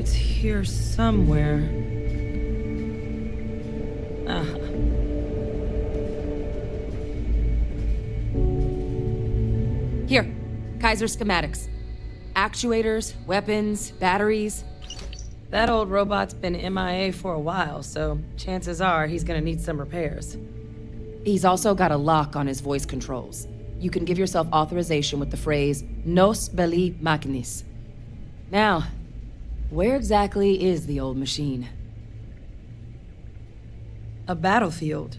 it's here somewhere. Uh-huh. Here, Kaiser schematics. Actuators, weapons, batteries. That old robot's been MIA for a while, so chances are he's gonna need some repairs. He's also got a lock on his voice controls. You can give yourself authorization with the phrase, Nos belli machinis. Now, where exactly is the old machine? A battlefield?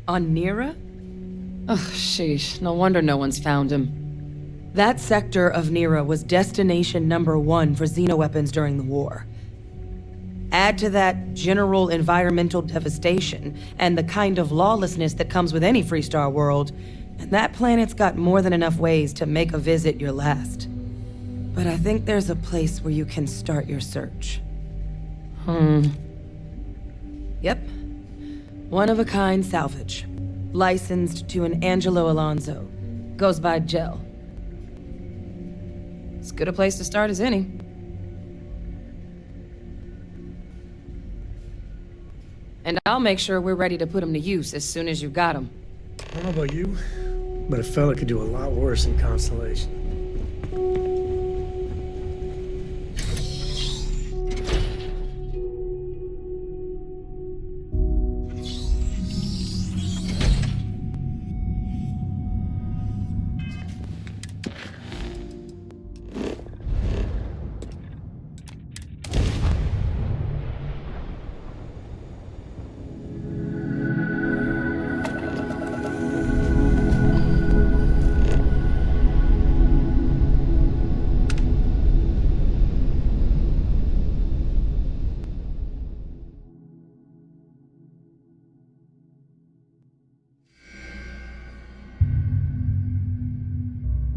On Nira? Ugh, sheesh. No wonder no one's found him. That sector of Nira was destination #1 for xenoweapons during the war. Add to that general environmental devastation and the kind of lawlessness that comes with any Freestar world, and that planet's got more than enough ways to make a visit your last. But I think there's a place where you can start your search. Yep. One-of-a-kind salvage. Licensed to an Angelo Alonso. Goes by Gel. As good a place to start as any. And I'll make sure we're ready to put him to use as soon as you've got him. I don't know about you, but a fella could do a lot worse in Constellation.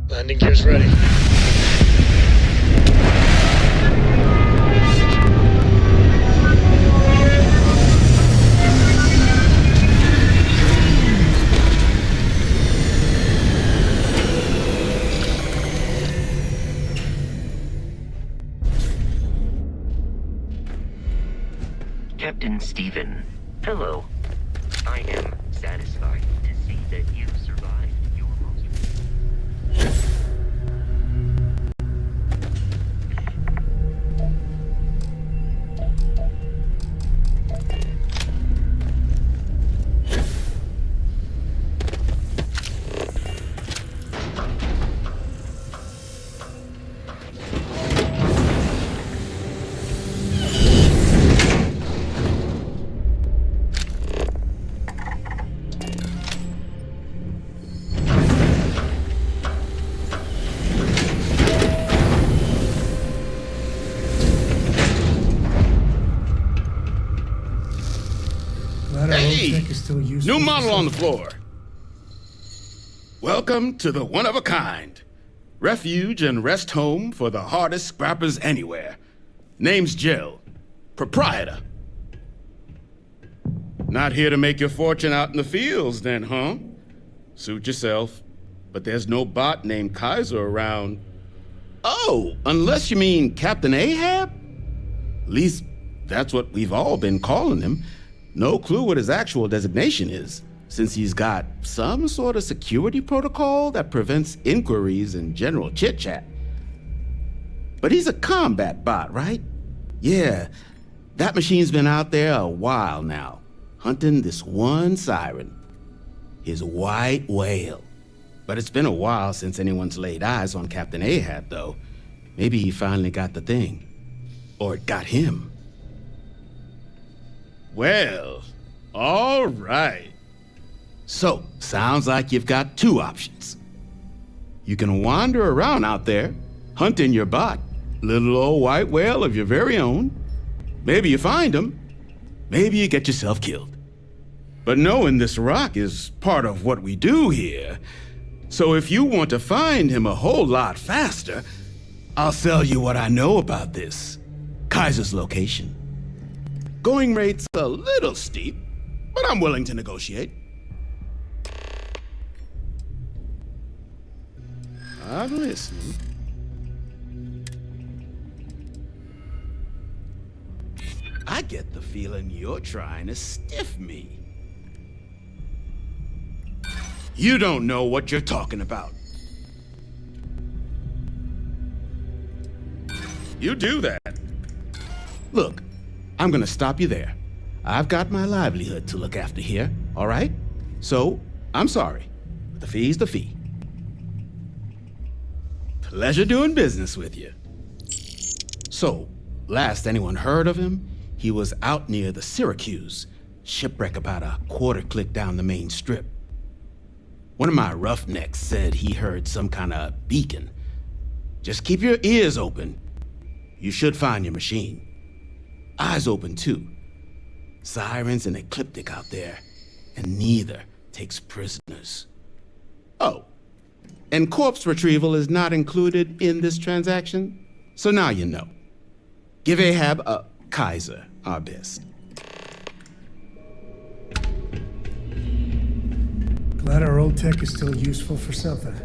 Landing gear's ready. Captain Stephen, hello. I am satisfied to see that you survived your most... Hey! New model on the floor. Welcome to the one-of-a-kind. Refuge and rest home for the hardest scrappers anywhere. Name's Jill. Proprietor. Not here to make your fortune out in the fields then, huh? Suit yourself. But there's no bot named Kaiser around. Oh, unless you mean Captain Ahab? At least that's what we've all been calling him. No clue what his actual designation is, since he's got some sort of security protocol that prevents inquiries and general chit-chat. But he's a combat bot, right? Yeah, that machine's been out there a while now, hunting this one siren, his white whale. But it's been a while since anyone's laid eyes on Captain Ahab, though. Maybe he finally got the thing. Or it got him. Well, all right. So, sounds like you've got two options. You can wander around out there, hunting your bot, little old white whale of your very own. Maybe you find him, maybe you get yourself killed. But knowing this rock is part of what we do here, so if you want to find him a whole lot faster, I'll sell you what I know about this. Kaiser's location. Going rate's a little steep, but I'm willing to negotiate. I'm listening. I get the feeling you're trying to stiff me. You don't know what you're talking about. You do that. Look, I'm gonna stop you there. I've got my livelihood to look after here, all right? So, I'm sorry. But the fee's the fee. Pleasure doing business with you. So, last anyone heard of him, he was out near the Syracuse, shipwreck about a quarter click down the main strip. One of my roughnecks said he heard some kind of beacon. Just keep your ears open. You should find your machine. Eyes open too. Sirens and ecliptic out there, and neither takes prisoners. Oh, and corpse retrieval is not included in this transaction, so now you know. Give Ahab Kaiser our best. Glad our old tech is still useful for something.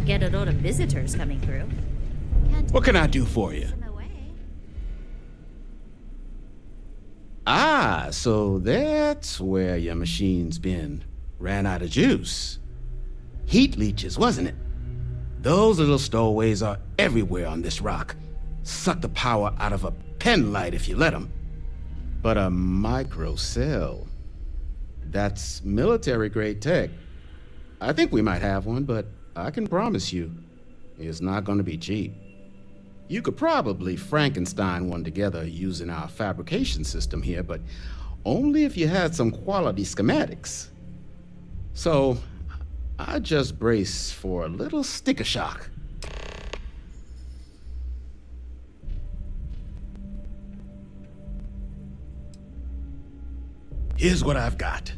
Get a load of visitors coming through. What can I do for you? Ah, so that's where your machine's been. Ran out of juice. Heat leeches, wasn't it? Those little stowaways are everywhere on this rock. Suck the power out of a pen light if you let them. But a microcell, that's military-grade tech. I think we might have one, but I can promise you, it's not going to be cheap. You could probably Frankenstein one together using our fabrication system here, but only if you had some quality schematics. So, I just brace for a little sticker shock. Here's what I've got.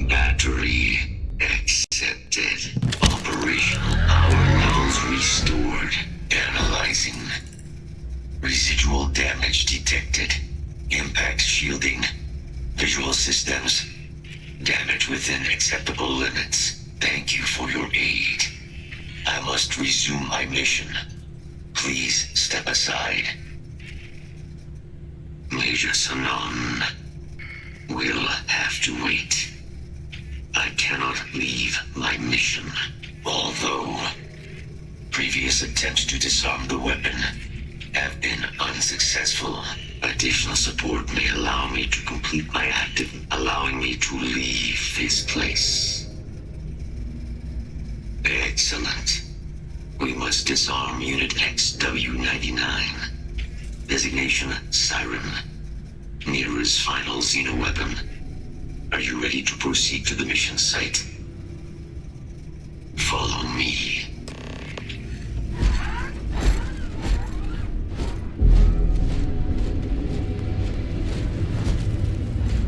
Battery accepted. Operational power levels restored. Analyzing. Residual damage detected. Impact shielding. Visual systems. Damage within acceptable limits. Thank you for your aid. I must resume my mission. Please step aside. Major Sanon will have to wait. I cannot leave my mission, although previous attempts to disarm the weapon have been unsuccessful. Additional support may allow me to complete my allowing me to leave this place. Excellent. We must disarm Unit XW-99. Designation Siren. Nearest final xeno-weapon. Are you ready to proceed to the mission site? Follow me.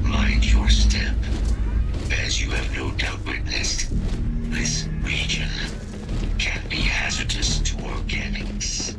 Mind your step. As you have no doubt witnessed, this region can be hazardous to organics.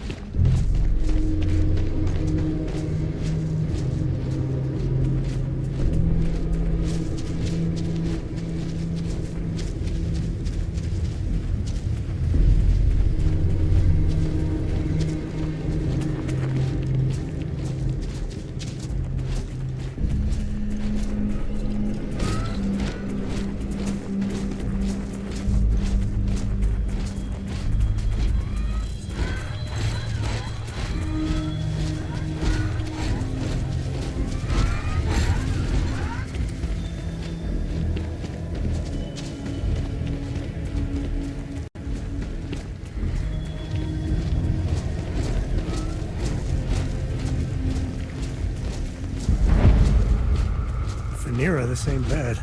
Nira, this ain't bad.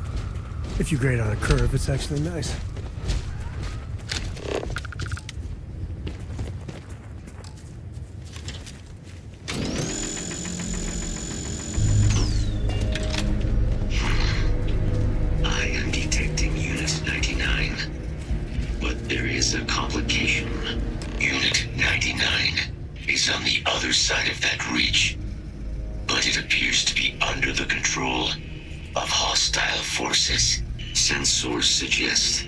If you grade on a curve, it's actually nice. I am detecting Unit 99, but there is a complication. Unit 99 is on the other side of that reach, but it appears to be under the control of hostile forces. Sensors suggest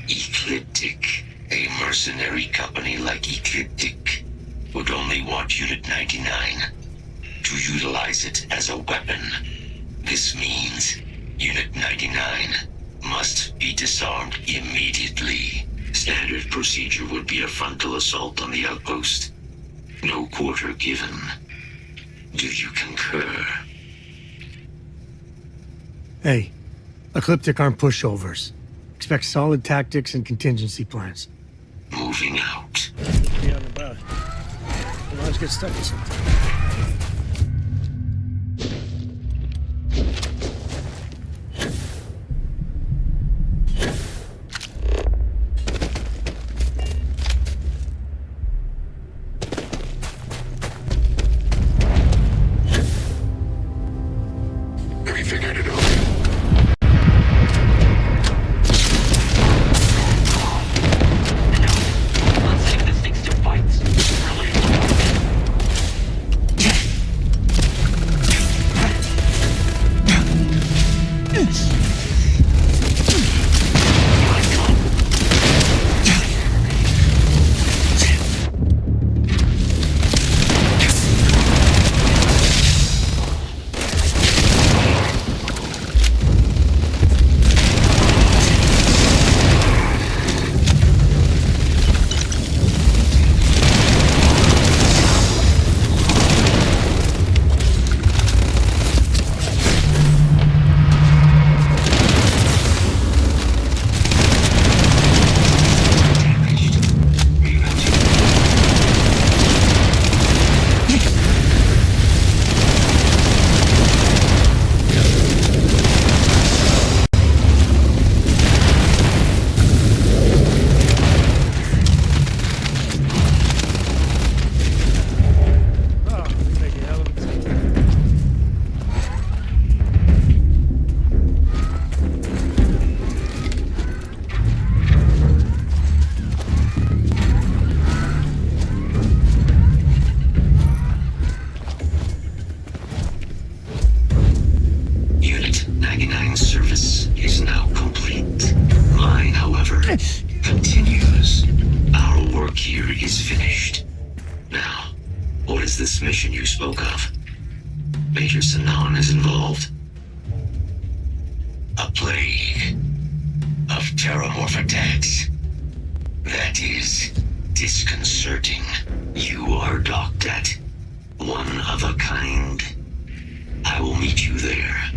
ecliptic A mercenary company like Ecliptic would only want Unit 99 to utilize it as a weapon. This means Unit 99 must be disarmed immediately. Standard procedure would be a frontal assault on the outpost. No quarter given. Do you concur? Hey, Ecliptic aren't pushovers. Expect solid tactics and contingency plans. Moving out. Be on the boat. The lines get stucky sometimes. Have you figured it out? Let's take this thing to fights. Unit 99 service is now complete. Mine, however, continues. Our work here is finished. Now, what is this mission you spoke of? Major Sanan is involved. A plague of terramorph attacks. That is disconcerting. You are docked at one of a kind. I will meet you there.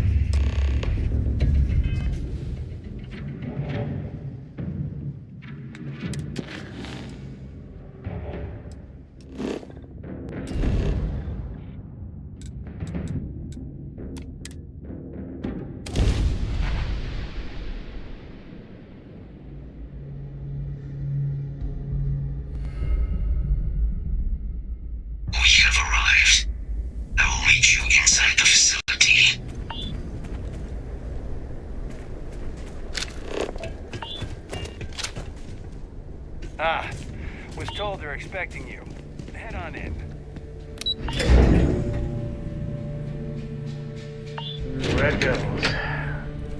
We have arrived. I will meet you inside the facility. Ah, was told they're expecting you. Head on in. Red Devils.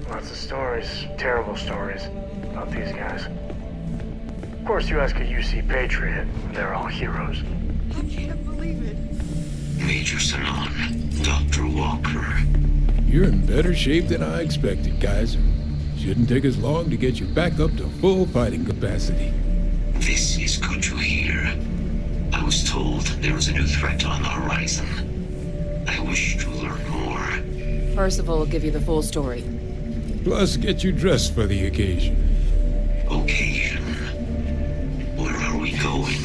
Lots of stories, terrible stories, about these guys. Of course, you ask a UC Patriot, they're all heroes. I can't believe it. Major Sanan, Dr. Walker. You're in better shape than I expected, Kaiser. Shouldn't take us long to get you back up to full fighting capacity. This is good to hear. I was told there was a new threat on the horizon. I wish to learn more. Percival will give you the full story. Plus, get you dressed for the occasion. Occasion. Where are we going?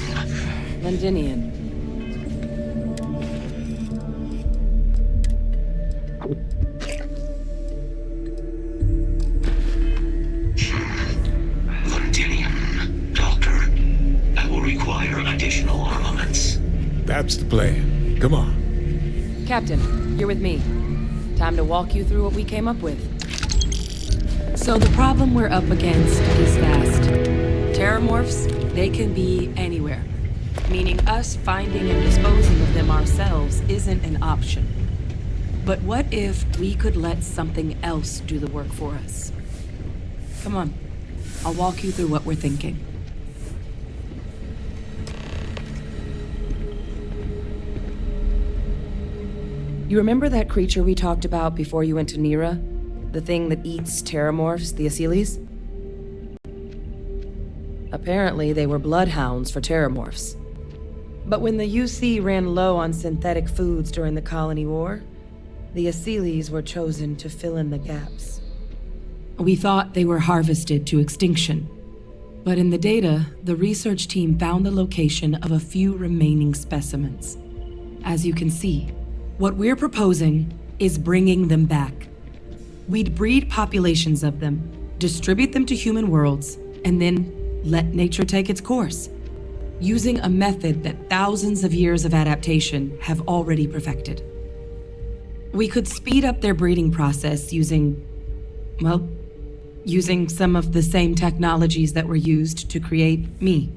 Londinian. Londinium. Doctor, I will require additional armaments. That's the plan. Come on. Captain, you're with me. Time to walk you through what we came up with. So the problem we're up against is vast. Terramorphs, they can be anywhere. Meaning us finding and disposing of them ourselves isn't an option. But what if we could let something else do the work for us? Come on, I'll walk you through what we're thinking. You remember that creature we talked about before you went to Nira? The thing that eats terramorphs, the Asyles? Apparently, they were bloodhounds for terramorphs. But when the UC ran low on synthetic foods during the Colony War, the Asyles were chosen to fill in the gaps. We thought they were harvested to extinction. But in the data, the research team found the location of a few remaining specimens. As you can see, what we're proposing is bringing them back. We'd breed populations of them, distribute them to human worlds, and then let nature take its course, using a method that thousands of years of adaptation have already perfected. We could speed up their breeding process using some of the same technologies that were used to create me.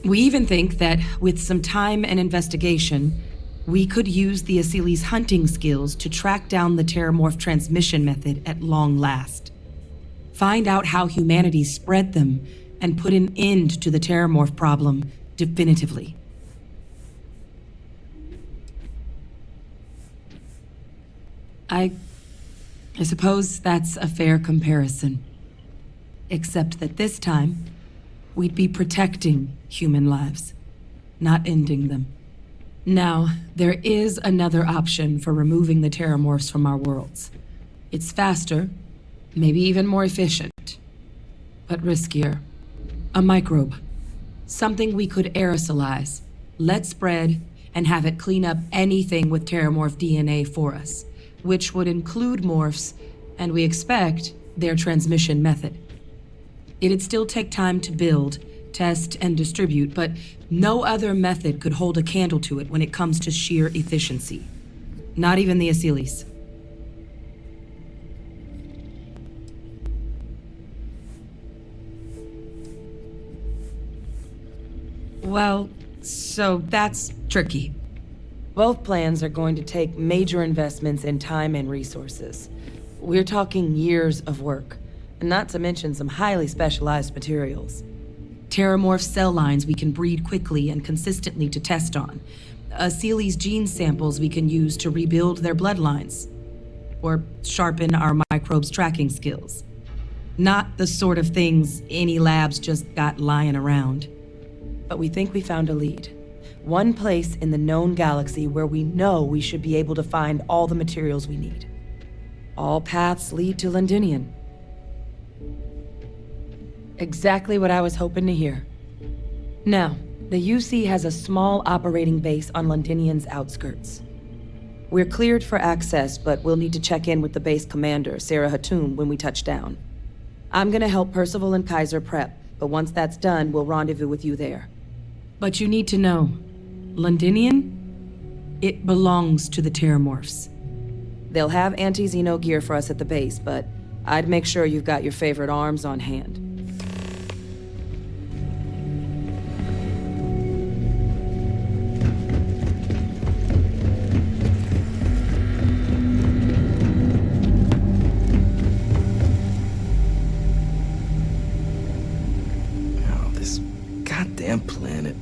We even think that with some time and investigation, we could use the Asyles' hunting skills to track down the terramorph transmission method at long last. Find out how humanity spread them and put an end to the terramorph problem definitively. I suppose that's a fair comparison. Except that this time, we'd be protecting human lives, not ending them. Now, there is another option for removing the terramorphs from our worlds. It's faster, maybe even more efficient, but riskier. A microbe. Something we could aerosolize, let spread, and have it clean up anything with terramorph DNA for us, which would include morphs, and we expect their transmission method. It'd still take time to build, test, and distribute, but no other method could hold a candle to it when it comes to sheer efficiency. Not even the Asyles. Well, so that's tricky. Both plans are going to take major investments in time and resources. We're talking years of work, and not to mention some highly specialized materials. Terramorph cell lines we can breed quickly and consistently to test on. Asyles' gene samples we can use to rebuild their bloodlines. Or sharpen our microbes' tracking skills. Not the sort of things any labs just got lying around. But we think we found a lead. One place in the known galaxy where we know we should be able to find all the materials we need. All paths lead to Londinian. Exactly what I was hoping to hear. Now, the UC has a small operating base on Londinian's outskirts. We're cleared for access, but we'll need to check in with the base commander, Sarah Hatum, when we touch down. I'm gonna help Percival and Kaiser prep, but once that's done, we'll rendezvous with you there. But you need to know, Londinian? It belongs to the terramorphs. They'll have anti-Xeno gear for us at the base, but I'd make sure you've got your favorite arms on hand. Planet.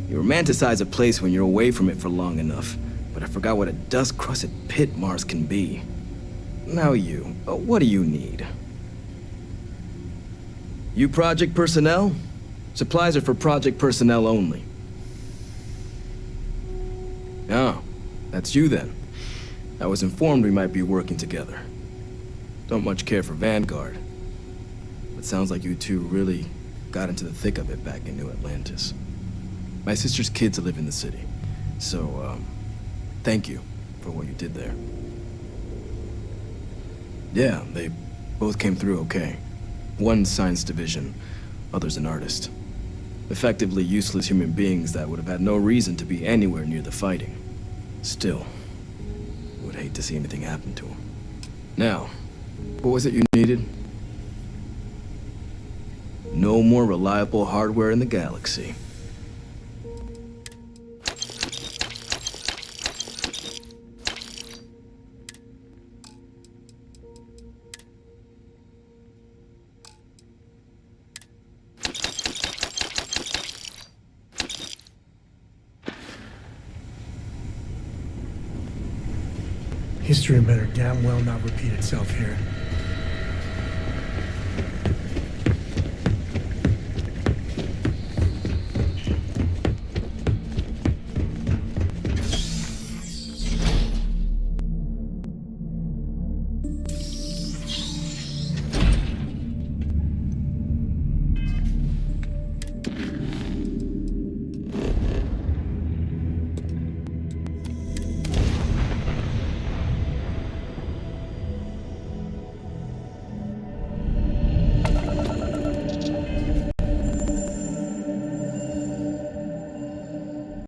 You romanticize a place when you're away from it for long enough, but I forgot what a dust-crusted pit Mars can be. Now what do you need? You project personnel? Supplies are for project personnel only. Oh, that's you then. I was informed we might be working together. Don't much care for Vanguard. But sounds like you two really got into the thick of it back in New Atlantis. My sister's kids live in the city, so, thank you for what you did there. Yeah, they both came through okay. One science division, other's an artist. Effectively useless human beings that would have had no reason to be anywhere near the fighting. Still, would hate to see anything happen to them. Now, what was it you needed? No more reliable hardware in the galaxy. History better damn well not repeat itself here.